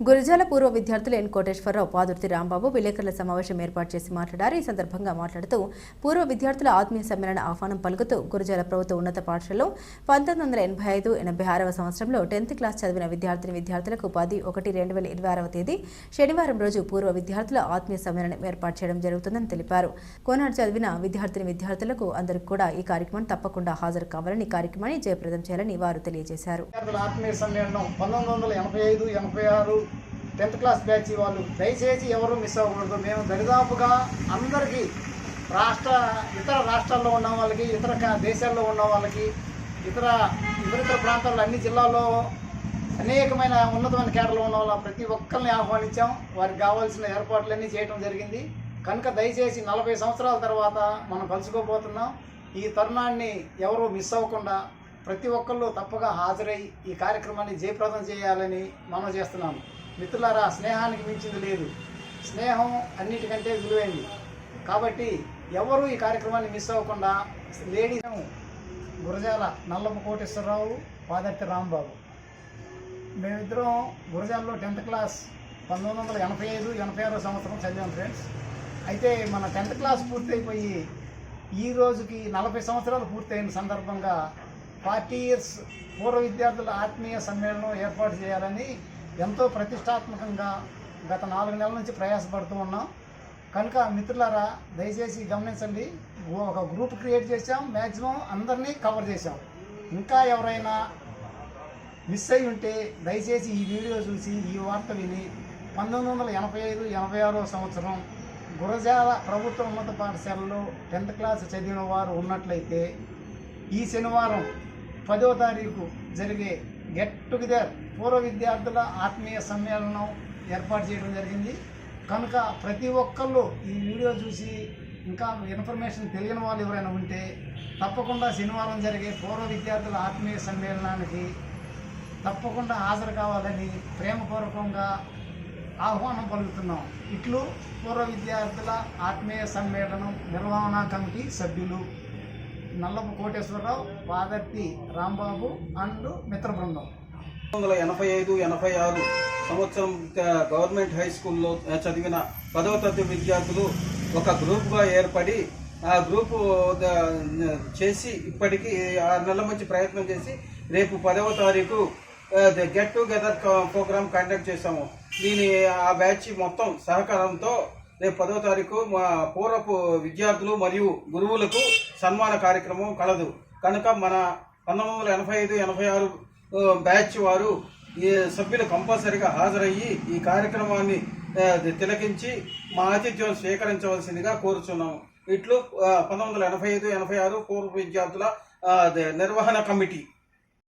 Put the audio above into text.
గురజాల పూర్వ విద్యార్థులు ఎన్ కోటేశ్వరరావు, పాదుర్తి రాంబాబు విలేకరుల సమావేశం ఏర్పాటు చేసి మాట్లాడారు. ఈ సందర్భంగా మాట్లాడుతూ పూర్వ విద్యార్థుల ఆత్మీయ సమ్మేళన ఆహ్వానం పలుకుతూ గురజాల ప్రభుత్వ ఉన్నత పాఠశాలలో 1985-86వ సంవత్సరంలో 10th క్లాస్ చదివిన విద్యార్థులకు 10/1/2026వ తేదీ శనివారం రోజు పూర్వ విద్యార్థుల ఆత్మీయ సమ్మేళనం ఏర్పాటు చేయడం జరుగుతుందని తెలిపారు. కోనాడు చదివిన విద్యార్థులకు అందరికీ కూడా ఈ కార్యక్రమం తప్పకుండా హాజరు కావాలని, ఈ కార్యక్రమాన్ని జయప్రదం చేయాలని వారు తెలియజేశారు. 10th క్లాస్ బ్యాచ్ వాళ్ళు దయచేసి ఎవరు మిస్ అవ్వకూడదు. మేము దరిదాపుగా అందరికీ ఇతర రాష్ట్రాల్లో ఉన్న వాళ్ళకి, ఇతర దేశాల్లో ఉన్న వాళ్ళకి, ఇతర ప్రాంతాల్లో అన్ని జిల్లాల్లో అనేకమైన ఉన్నతమైన కేటర్లో ఉన్న వాళ్ళ ప్రతి ఒక్కరిని ఆహ్వానించాం. వారికి కావాల్సిన ఏర్పాట్లన్నీ చేయడం జరిగింది. కనుక దయచేసి 40 సంవత్సరాల తర్వాత మనం కలుసుకోబోతున్నాం. ఈ తరుణాన్ని ఎవరు మిస్ అవ్వకుండా ప్రతి ఒక్కళ్ళు తప్పగా హాజరై ఈ కార్యక్రమాన్ని జయప్రదం చేయాలని మనం చేస్తున్నాము. మిత్రులారా, స్నేహానికి మించింది లేదు. స్నేహం అన్నిటికంటే విలువైంది. కాబట్టి ఎవరు ఈ కార్యక్రమాన్ని మిస్ అవ్వకుండా లేడీస్ గురజాల నల్లపు కోటేశ్వరరావు, పాదుర్తి రాంబాబు మేమిద్దరం గురజాలలో 10th క్లాస్ 1985-86 సంవత్సరం చదివాం ఫ్రెండ్స్. అయితే మన 10th క్లాస్ పూర్తయిపోయి ఈ రోజుకి 40 సంవత్సరాలు పూర్తయిన సందర్భంగా 40 years పూర్వ విద్యార్థుల ఆత్మీయ సమ్మేళనం ఏర్పాటు చేయాలని ఎంతో ప్రతిష్టాత్మకంగా గత 4 నెలల నుంచి ప్రయాసపడుతూ ఉన్నాం. కనుక మిత్రులారా, దయచేసి గమనించండి. ఒక గ్రూప్ క్రియేట్ చేసాం, మ్యాక్సిమం అందరినీ కవర్ చేసాం. ఇంకా ఎవరైనా మిస్ అయి ఉంటే దయచేసి ఈ వీడియో చూసి ఈ వార్త విని 1985-86వ సంవత్సరం గురజాల ప్రభుత్వ ఉన్నత పాఠశాలలో 10th క్లాస్ చదివిన వారు ఉన్నట్లయితే ఈ శనివారం 10వ తారీఖు జరిగే గెట్ టుగెదర్ పూర్వ విద్యార్థుల ఆత్మీయ సమ్మేళనం ఏర్పాటు చేయడం జరిగింది. కనుక ప్రతి ఒక్కళ్ళు ఈ వీడియో చూసి ఇంకా ఇన్ఫర్మేషన్ తెలియని వాళ్ళు ఎవరైనా ఉంటే తప్పకుండా శనివారం జరిగే పూర్వ విద్యార్థుల ఆత్మీయ సమ్మేళనానికి తప్పకుండా హాజరు కావాలని ప్రేమపూర్వకంగా ఆహ్వానం పలుకుతున్నాం. ఇట్లు పూర్వ విద్యార్థుల ఆత్మీయ సమ్మేళనం నిర్వహణ కమిటీ సభ్యులు నల్లపు కోటేశ్వరరావు, పాదుర్తి రాంబాబు అండ్ మిత్ర బృందం. 1985-86 సంవత్సరం గవర్నమెంట్ హై స్కూల్లో చదివిన 10వ తరగతి విద్యార్థులు ఒక గ్రూప్గా ఏర్పడి ఆ గ్రూపు చేసి ఇప్పటికీ 6 నెలల నుంచి ప్రయత్నం చేసి రేపు 10వ తారీఖు గెట్ టుగెదర్ ప్రోగ్రామ్ కండక్ట్ చేశాము. ఆ బ్యాచ్ మొత్తం సహకారంతో రేపు 10వ తారీఖు మా పూర్వపు విద్యార్థులు మరియు గురువులకు సన్మాన కార్యక్రమం కలదు. కనుక మన 1985-86 బ్యాచ్ వారు ఈ సభ్యులు కంపల్సరీగా హాజరయ్యి ఈ కార్యక్రమాన్ని తిలకించి మా ఆతిథ్యం స్వీకరించవలసిందిగా కోరుచున్నాము. ఇట్లు 1985-86 పూర్వ విద్యార్థుల నిర్వహణ కమిటీ.